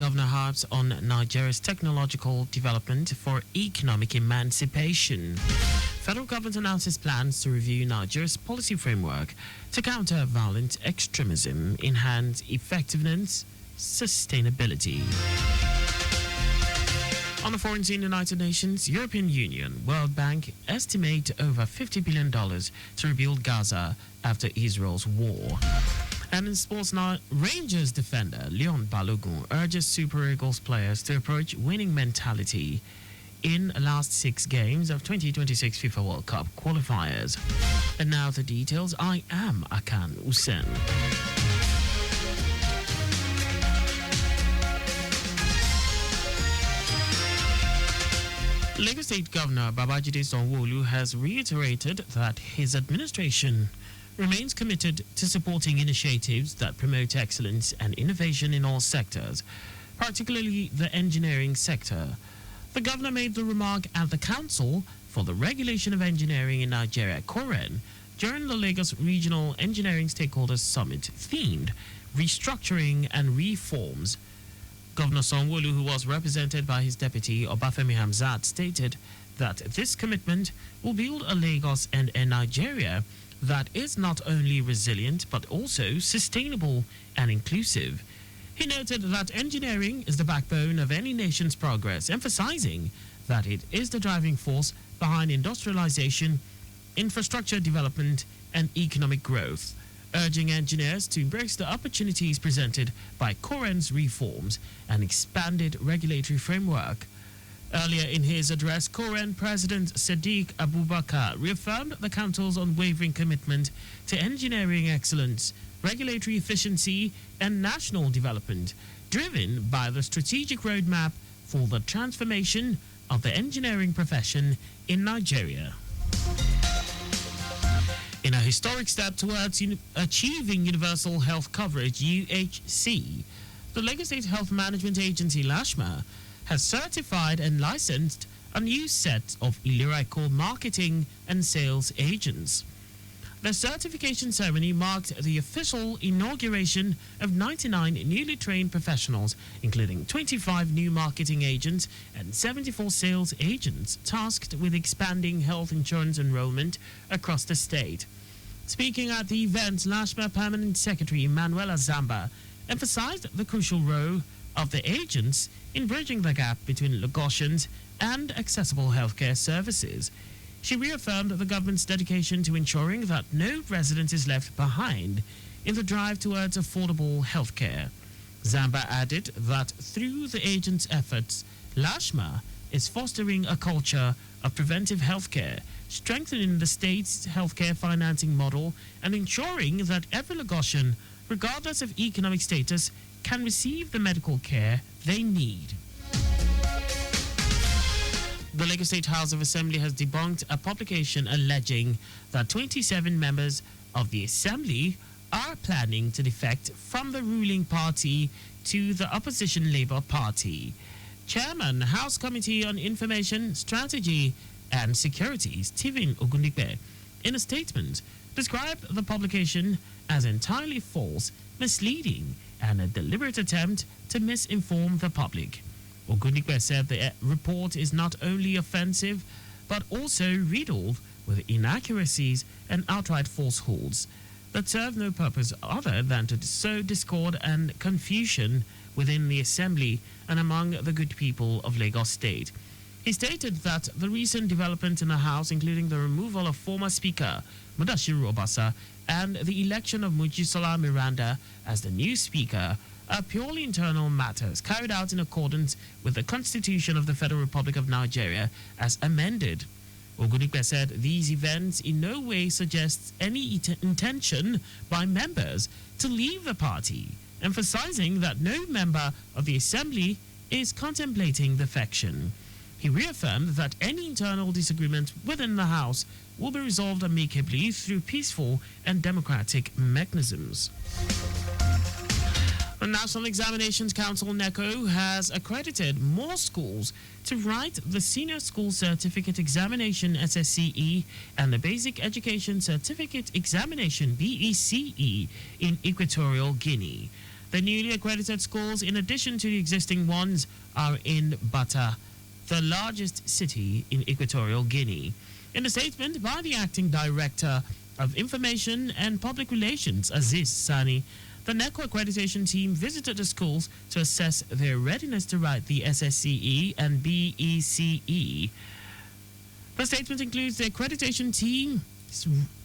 governor harps on Nigeria's technological development for economic emancipation. Federal government announces plans to review Nigeria's policy framework to counter violent extremism, enhance effectiveness, sustainability. On the foreign scene, United Nations, European Union, World Bank estimate over $50 billion to rebuild Gaza after Israel's war. And in sports now, Rangers defender Leon Balogun urges Super Eagles players to approach winning mentality in the last 6 games of 2026 FIFA World Cup qualifiers. And now the details. I am Akan Usen. Lagos State Governor Babajide Sanwo-Olu has reiterated that his administration remains committed to supporting initiatives that promote excellence and innovation in all sectors, particularly the engineering sector. The governor made the remark at the Council for the Regulation of Engineering in Nigeria, COREN, during the Lagos Regional Engineering Stakeholders Summit themed Restructuring and Reforms. Governor Sanwo-Olu, who was represented by his deputy Obafemi Hamzat, stated that this commitment will build a Lagos and a Nigeria that is not only resilient but also sustainable and inclusive. He noted that engineering is the backbone of any nation's progress, emphasizing that it is the driving force behind industrialization, infrastructure development, and economic growth, urging engineers to embrace the opportunities presented by COREN's reforms and expanded regulatory framework. Earlier in his address, COREN President Sadiq Abubakar reaffirmed the Council's unwavering commitment to engineering excellence, regulatory efficiency, and national development, driven by the strategic roadmap for the transformation of the engineering profession in Nigeria. In a historic step towards achieving universal health coverage, UHC, the Lagos State Health Management Agency, LASHMA, has certified and licensed a new set of Iliraiko marketing and sales agents. The certification ceremony marked the official inauguration of 99 newly trained professionals, including 25 new marketing agents and 74 sales agents tasked with expanding health insurance enrollment across the state. Speaking at the event, LASHMA Permanent Secretary Manuela Zamba emphasized the crucial role of the agents in bridging the gap between Lagosians and accessible healthcare services. She reaffirmed the government's dedication to ensuring that no resident is left behind in the drive towards affordable healthcare. Zamba added that through the agents' efforts, LASHMA is fostering a culture of preventive healthcare, strengthening the state's healthcare financing model, and ensuring that every Lagosian, regardless of economic status, can receive the medical care they need. The Lagos State House of Assembly has debunked a publication alleging that 27 members of the Assembly are planning to defect from the ruling party to the opposition Labour Party. Chairman, House Committee on Information, Strategy and Security, Stephen Ogundipe, in a statement, described the publication as entirely false, misleading, and a deliberate attempt to misinform the public. Ogundipe said the report is not only offensive, but also riddled with inaccuracies and outright falsehoods that serve no purpose other than to sow discord and confusion within the Assembly and among the good people of Lagos State. He stated that the recent development in the House, including the removal of former Speaker Mudashiru Obasa and the election of Mojisola Miranda as the new Speaker, are purely internal matters carried out in accordance with the Constitution of the Federal Republic of Nigeria as amended. Ogundipe said these events in no way suggest any intention by members to leave the party, emphasizing that no member of the Assembly is contemplating defection. He reaffirmed that any internal disagreement within the House will be resolved amicably through peaceful and democratic mechanisms. The National Examinations Council, NECO, has accredited more schools to write the Senior School Certificate Examination SSCE and the Basic Education Certificate Examination BECE in Equatorial Guinea. The newly accredited schools, in addition to the existing ones, are in Bata, the largest city in Equatorial Guinea. In a statement by the acting director of Information and Public Relations, Aziz Sani, the NECO accreditation team visited the schools to assess their readiness to write the SSCE and BECE. The statement includes the accreditation team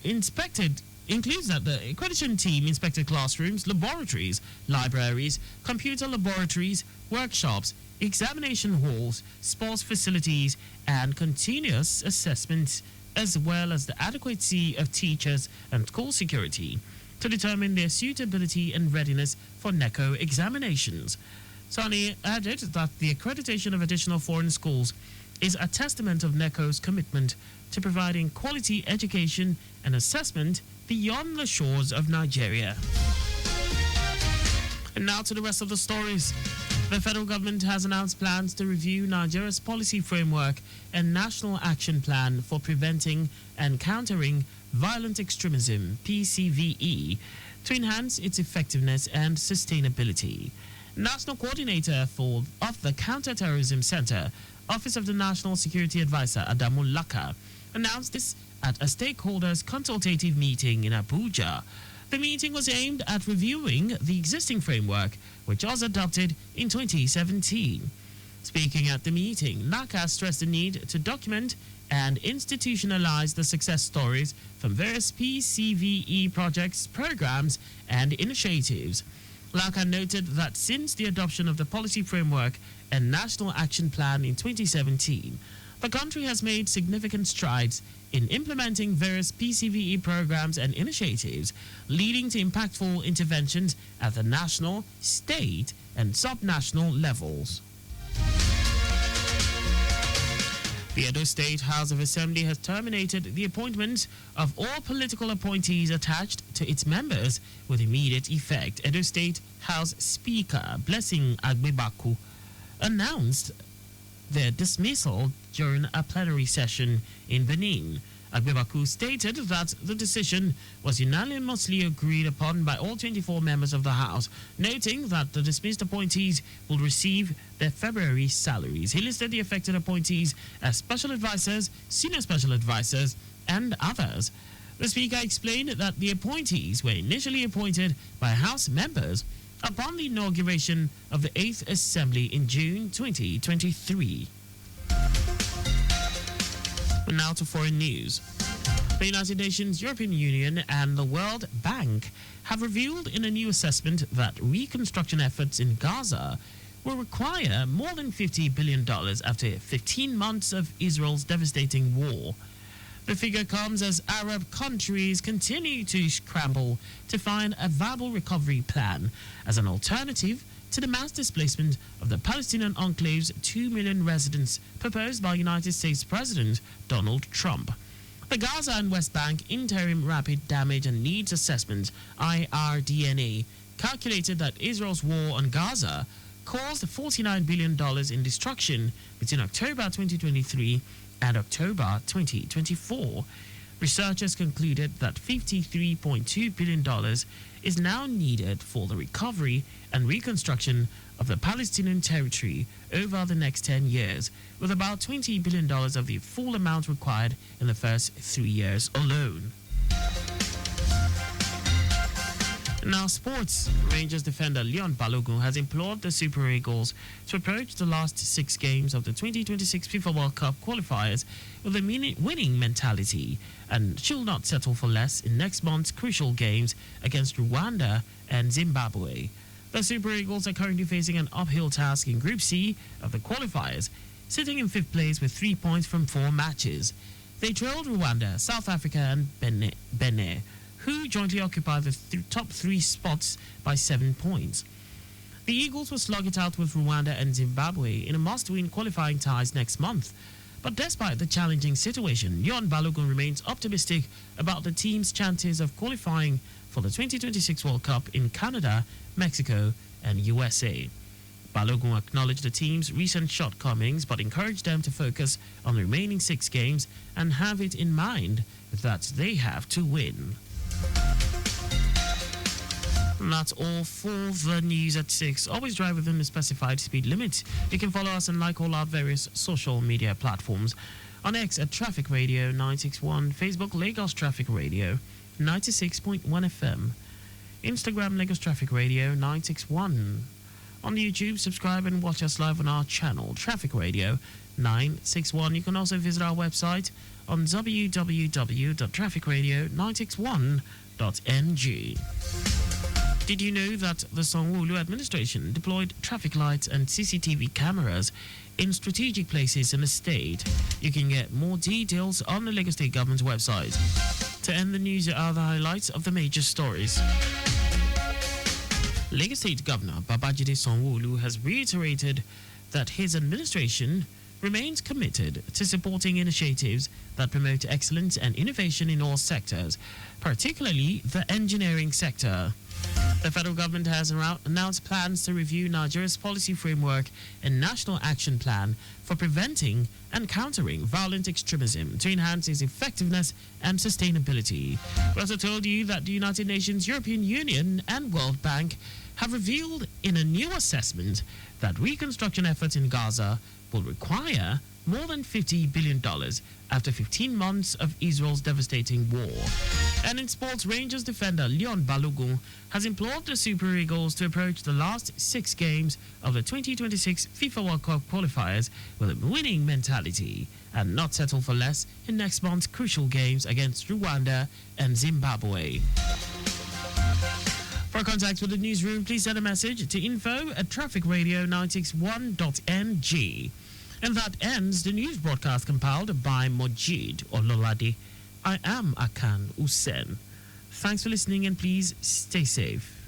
inspected classrooms, laboratories, libraries, computer laboratories, workshops, examination halls, sports facilities, and continuous assessments, as well as the adequacy of teachers and school security, to determine their suitability and readiness for NECO examinations. Sani added that the accreditation of additional foreign schools is a testament of NECO's commitment to providing quality education and assessment beyond the shores of Nigeria. And now to the rest of the stories. The federal government has announced plans to review Nigeria's policy framework and national action plan for preventing and countering violent extremism, PCVE, to enhance its effectiveness and sustainability. National Coordinator of the Counterterrorism Center, Office of the National Security Advisor, Adamu Laka, announced this at a stakeholders consultative meeting in Abuja. The meeting was aimed at reviewing the existing framework, which was adopted in 2017. Speaking at the meeting, Laka stressed the need to document and institutionalize the success stories from various PCVE projects, programs, and initiatives. Laka noted that since the adoption of the policy framework and national action plan in 2017, the country has made significant strides in implementing various PCVE programs and initiatives, leading to impactful interventions at the national, state, and subnational levels. The Edo State House of Assembly has terminated the appointments of all political appointees attached to its members with immediate effect. Edo State House Speaker Blessing Agbebaku announced their dismissal during a plenary session in Benin. Agbebaku stated that the decision was unanimously agreed upon by all 24 members of the House, noting that the dismissed appointees will receive their February salaries. He listed the affected appointees as special advisors, senior special advisors, and others. The Speaker explained that the appointees were initially appointed by House members upon the inauguration of the 8th Assembly in June 2023. And now to foreign news. The United Nations, European Union, and the World Bank have revealed in a new assessment that reconstruction efforts in Gaza will require more than $50 billion after 15 months of Israel's devastating war. The figure comes as Arab countries continue to scramble to find a viable recovery plan as an alternative to the mass displacement of the Palestinian enclave's 2 million residents proposed by United States President Donald Trump. The Gaza and West Bank Interim Rapid Damage and Needs Assessment, IRDNA, calculated that Israel's war on Gaza caused $49 billion in destruction between October 2023 and October 2024. Researchers concluded that $53.2 billion is now needed for the recovery and reconstruction of the Palestinian territory over the next 10 years, with about $20 billion of the full amount required in the first 3 years alone. Now, sports. Rangers defender Leon Balogun has implored the Super Eagles to approach the last 6 games of the 2026 FIFA World Cup qualifiers with a winning mentality and should not settle for less in next month's crucial games against Rwanda and Zimbabwe. The Super Eagles are currently facing an uphill task in Group C of the qualifiers, sitting in 5th place with 3 points from 4 matches. They trailed Rwanda, South Africa, and Benin, who jointly occupy the top 3 spots by 7 points. The Eagles will slug it out with Rwanda and Zimbabwe in a must-win qualifying ties next month. But despite the challenging situation, Leon Balogun remains optimistic about the team's chances of qualifying for the 2026 World Cup in Canada, Mexico, and USA. Balogun acknowledged the team's recent shortcomings but encouraged them to focus on the remaining 6 games and have it in mind that they have to win. And that's all for the news at 6. Always drive within the specified speed limit. You can follow us and like all our various social media platforms. On X at Traffic Radio 961, Facebook Lagos Traffic Radio 96.1 FM, Instagram Lagos Traffic Radio 961. On YouTube, subscribe and watch us live on our channel, Traffic Radio 961. You can also visit our website on www.trafficradio961.ng. Did you know that the Sanwo-Olu administration deployed traffic lights and CCTV cameras in strategic places in the state? You can get more details on the Lagos State government's website. To end the news, here are the highlights of the major stories. Lagos State Governor Babajide Sanwo-Olu has reiterated that his administration remains committed to supporting initiatives that promote excellence and innovation in all sectors, particularly the engineering sector. The federal government has announced plans to review Nigeria's policy framework and national action plan for preventing and countering violent extremism to enhance its effectiveness and sustainability. We also told you that the United Nations, European Union, and World Bank have revealed in a new assessment that reconstruction efforts in Gaza will require more than $50 billion after 15 months of Israel's devastating war. And in sports, Rangers defender Leon Balogun has implored the Super Eagles to approach the last 6 games of the 2026 FIFA World Cup qualifiers with a winning mentality and not settle for less in next month's crucial games against Rwanda and Zimbabwe. For contact with the newsroom, please send a message to info@trafficradio961.ng. And that ends the news broadcast compiled by Mojid Ololade. I am Akan Usen. Thanks for listening and please stay safe.